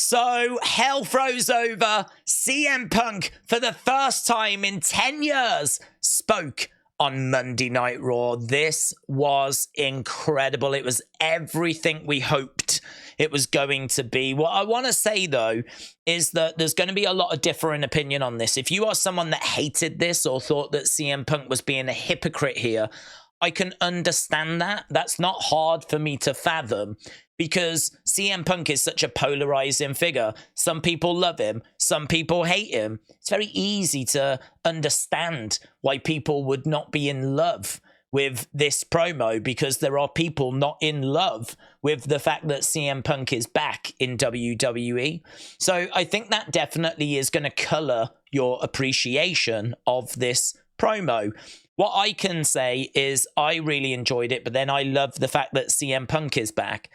So hell froze over. CM Punk, for the first time in 10 years, spoke on Monday Night Raw. This was incredible. It was everything we hoped it was going to be. What I want to say, though, is that there's going to be a lot of differing opinion on this. If you are someone that hated this or thought that CM Punk was being a hypocrite here, I can understand that. That's not hard for me to fathom because CM Punk is such a polarizing figure. Some people love him, some people hate him. It's very easy to understand why people would not be in love with this promo because there are people not in love with the fact that CM Punk is back in WWE. So I think that definitely is going to color your appreciation of this promo. What I can say is I really enjoyed it, but then I love the fact that CM Punk is back.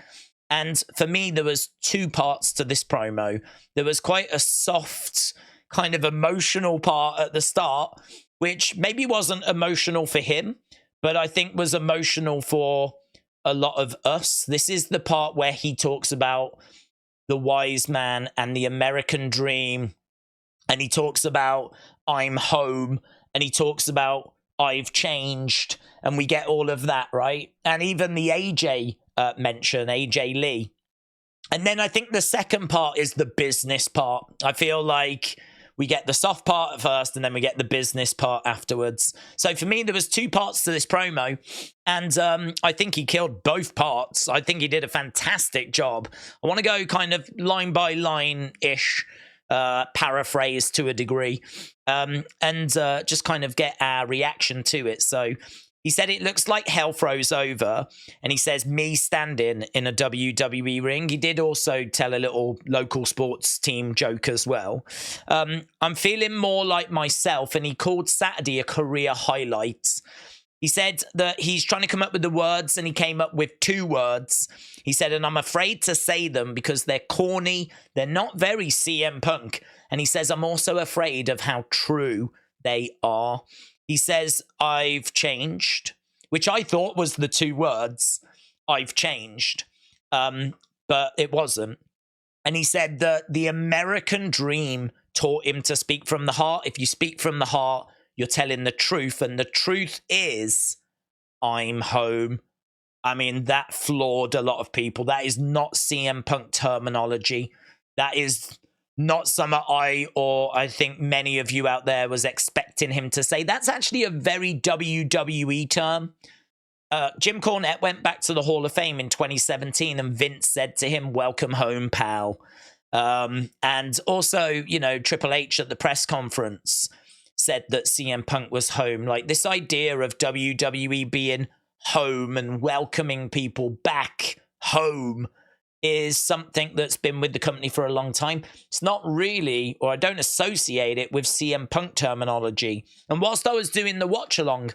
And for me, there was two parts to this promo. There was quite a soft, kind of emotional part at the start, which maybe wasn't emotional for him, but I think was emotional for a lot of us. This is the part where he talks about the wise man and the American dream. And he talks about I'm home. And he talks about I've changed, and we get all of that, right? And even the AJ mention, AJ Lee. And then I think the second part is the business part. I feel like we get the soft part first, and then we get the business part afterwards. So for me, there was two parts to this promo, and I think he killed both parts. I think he did a fantastic job. I want to go kind of line by line-ish, paraphrase to a degree, and just kind of get our reaction to it. So he said it looks like hell froze over, and he says me standing in a WWE ring. He did also tell a little local sports team joke as well. I'm feeling more like myself, and he called Saturday a career highlight. He said that he's trying to come up with the words, and he came up with two words. He said, and I'm afraid to say them because they're corny. They're not very CM Punk. And he says, I'm also afraid of how true they are. He says, I've changed, which I thought was the two words, I've changed. But it wasn't. And he said that the American dream taught him to speak from the heart. If you speak from the heart, you're telling the truth, and the truth is, I'm home. I mean, that floored a lot of people. That is not CM Punk terminology. That is not something I think many of you out there was expecting him to say. That's actually a very WWE term. Jim Cornette went back to the Hall of Fame in 2017, and Vince said to him, welcome home, pal. And also, you know, Triple H at the press conference said that CM Punk was home. Like, this idea of WWE being home and welcoming people back home is something that's been with the company for a long time. It's not really, or I don't associate it with CM Punk terminology. And whilst I was doing the watch along,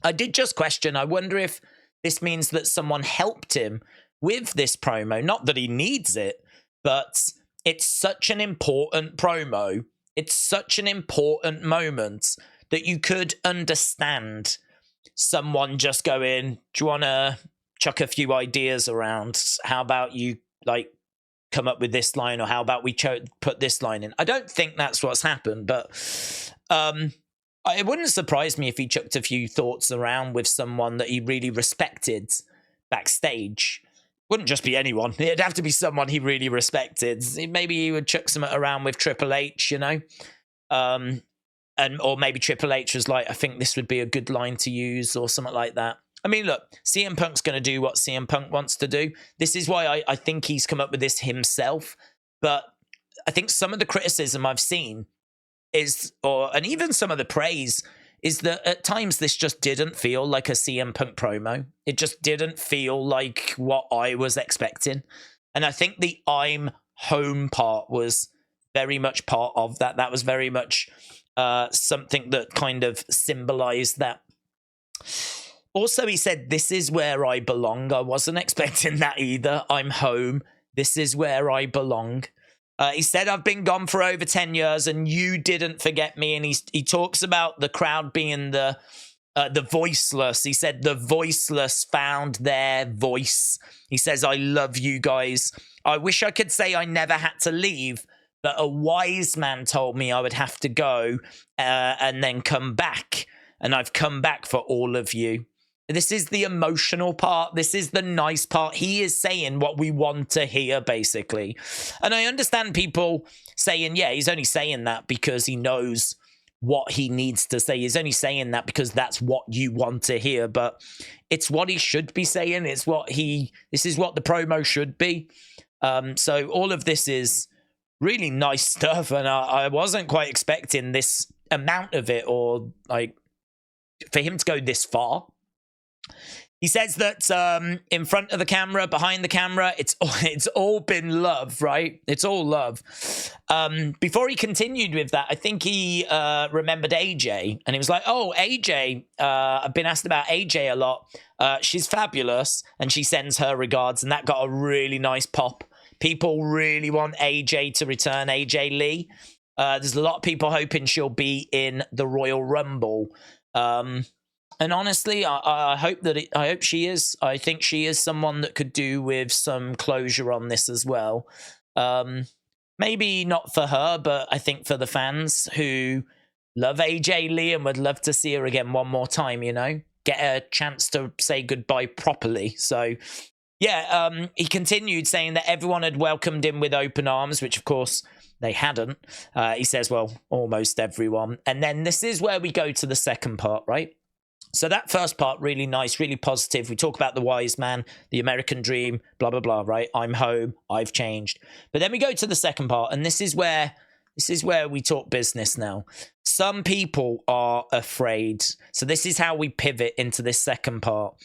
I did just question, I wonder if this means that someone helped him with this promo. Not that he needs it, but it's such an important promo. It's such an important moment that you could understand someone just going, do you want to chuck a few ideas around? How about you, like, come up with this line, or how about we put this line in? I don't think that's what's happened, but it wouldn't surprise me if he chucked a few thoughts around with someone that he really respected backstage. Wouldn't just be anyone. It'd have to be someone he really respected. Maybe he would chuck something around with Triple H, you know? Or maybe Triple H was like, I think this would be a good line to use, or something like that. I mean, look, CM Punk's going to do what CM Punk wants to do. This is why I think he's come up with this himself. But I think some of the criticism I've seen is, and even some of the praise, is that at times this just didn't feel like a CM Punk promo. It just didn't feel like what I was expecting. And I think the I'm home part was very much part of that. That was very much something that kind of symbolized that. Also, he said, this is where I belong. I wasn't expecting that either. I'm home. This is where I belong. He said, I've been gone for over 10 years and you didn't forget me. And he talks about the crowd being the voiceless. He said the voiceless found their voice. He says, I love you guys. I wish I could say I never had to leave, but a wise man told me I would have to go and then come back. And I've come back for all of you. This is the emotional part. This is the nice part. He is saying what we want to hear, basically. And I understand people saying, yeah, he's only saying that because he knows what he needs to say. He's only saying that because that's what you want to hear. But it's what he should be saying. This is what the promo should be. So all of this is really nice stuff. And I wasn't quite expecting this amount of it, or like for him to go this far. He says that in front of the camera, behind the camera, it's all been love, right? It's all love. Before he continued with that, I think he remembered AJ, and he was like, oh, AJ, I've been asked about AJ a lot. She's fabulous, and she sends her regards, and that got a really nice pop. People really want AJ to return, AJ Lee. There's a lot of people hoping she'll be in the Royal Rumble. And honestly, I hope she is. I think she is someone that could do with some closure on this as well. Maybe not for her, but I think for the fans who love AJ Lee and would love to see her again one more time, you know, get a chance to say goodbye properly. So, yeah, he continued saying that everyone had welcomed him with open arms, which, of course, they hadn't. He says, well, almost everyone. And then this is where we go to the second part, right? So that first part, really nice, really positive. We talk about the wise man, the American dream, blah, blah, blah, right? I'm home, I've changed. But then we go to the second part, and this is where we talk business now. Some people are afraid. So this is how we pivot into this second part.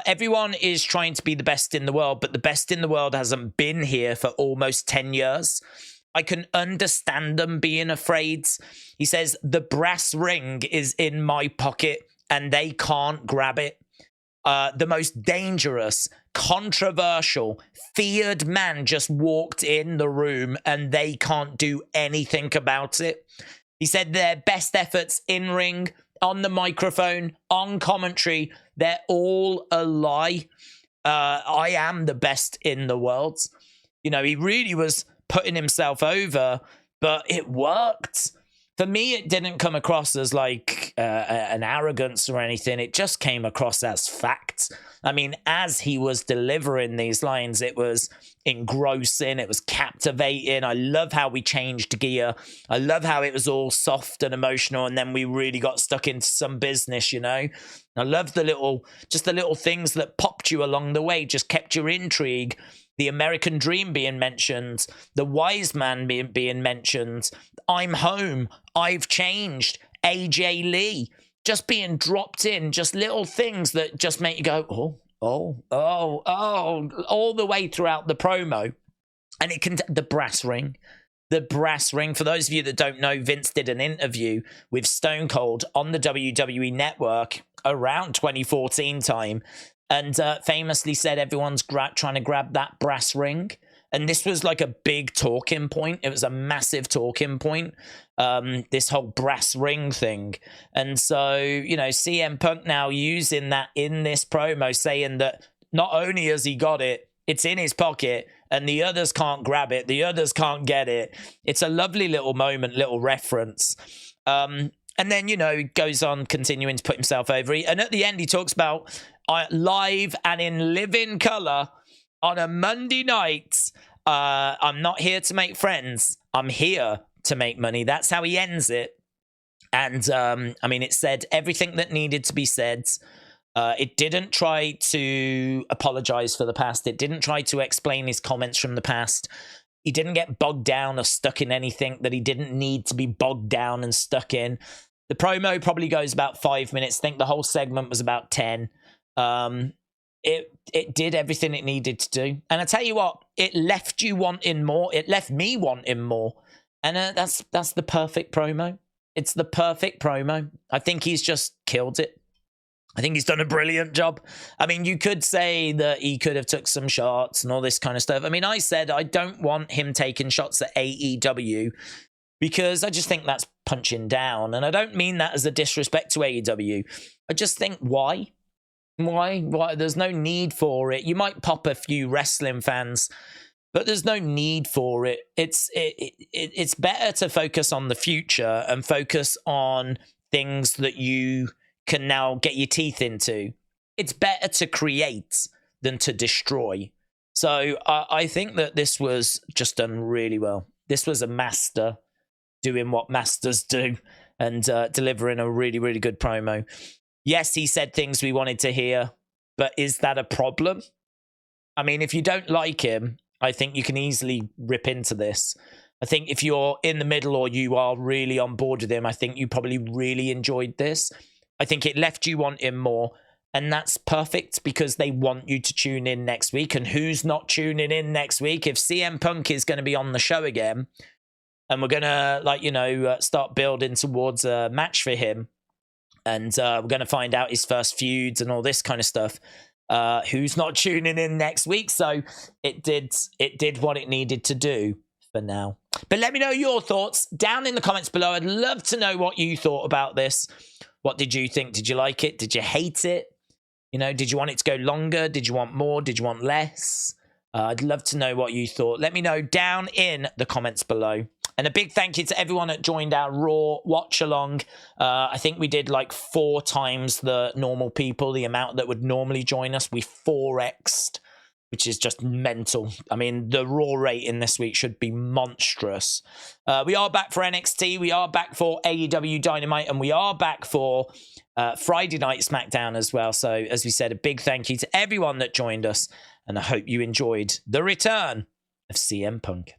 Everyone is trying to be the best in the world, but the best in the world hasn't been here for almost 10 years. I can understand them being afraid. He says, the brass ring is in my pocket, and they can't grab it. The most dangerous, controversial, feared man just walked in the room, and they can't do anything about it. He said their best efforts in ring, on the microphone, on commentary, they're all a lie. I am the best in the world. You know, he really was putting himself over, but it worked. For me, it didn't come across as like an arrogance or anything. It just came across as fact. I mean, as he was delivering these lines, it was engrossing. It was captivating. I love how we changed gear. I love how it was all soft and emotional, and then we really got stuck into some business, you know? I love the little things that popped you along the way, just kept your intrigue. The American dream being mentioned, the wise man being mentioned, I'm home, I've changed, AJ Lee, just being dropped in, just little things that just make you go, oh, all the way throughout the promo. And it can, the brass ring, for those of you that don't know, Vince did an interview with Stone Cold on the WWE Network around 2014 time, and famously said everyone's trying to grab that brass ring. And this was like a big talking point. It was a massive talking point, this whole brass ring thing. And so, you know, CM Punk now using that in this promo, saying that not only has he got it, it's in his pocket, and the others can't grab it, the others can't get it. It's a lovely little moment, little reference. And then, you know, he goes on continuing to put himself over. And at the end, he talks about live and in living color on a Monday night. I'm not here to make friends. I'm here to make money. That's how he ends it. And, I mean, it said everything that needed to be said. It didn't try to apologize for the past. It didn't try to explain his comments from the past. He didn't get bogged down or stuck in anything that he didn't need to be bogged down and stuck in. The promo probably goes about 5 minutes. I think the whole segment was about 10. It did everything it needed to do. And I tell you what, it left you wanting more. It left me wanting more. And that's the perfect promo. It's the perfect promo. I think he's just killed it. I think he's done a brilliant job. I mean, you could say that he could have took some shots and all this kind of stuff. I mean, I said I don't want him taking shots at AEW because I just think that's punching down. And I don't mean that as a disrespect to AEW. I just think, why? Why? There's no need for it. You might pop a few wrestling fans but there's no need for it. It's better to focus on the future and focus on things that you can now get your teeth into. It's better to create than to destroy. So I think that this was just done really well. This was a master doing what masters do and delivering a really, really good promo. Yes, he said things we wanted to hear, but is that a problem? I mean, if you don't like him, I think you can easily rip into this. I think if you're in the middle or you are really on board with him, I think you probably really enjoyed this. I think it left you wanting more. And that's perfect because they want you to tune in next week. And who's not tuning in next week? If CM Punk is going to be on the show again and we're going to, start building towards a match for him and we're going to find out his first feuds and all this kind of stuff, who's not tuning in next week? So it did what it needed to do for now. But let me know your thoughts down in the comments below. I'd love to know what you thought about this. What did you think? Did you like it? Did you hate it? You know, did you want it to go longer? Did you want more? Did you want less? I'd love to know what you thought. Let me know down in the comments below. And a big thank you to everyone that joined our Raw watch along. I think we did like 4 times the normal people, the amount that would normally join us. We 4x'd, which is just mental. I mean, the Raw rating this week should be monstrous. We are back for NXT. We are back for AEW Dynamite. And we are back for Friday Night SmackDown as well. So, as we said, a big thank you to everyone that joined us. And I hope you enjoyed the return of CM Punk.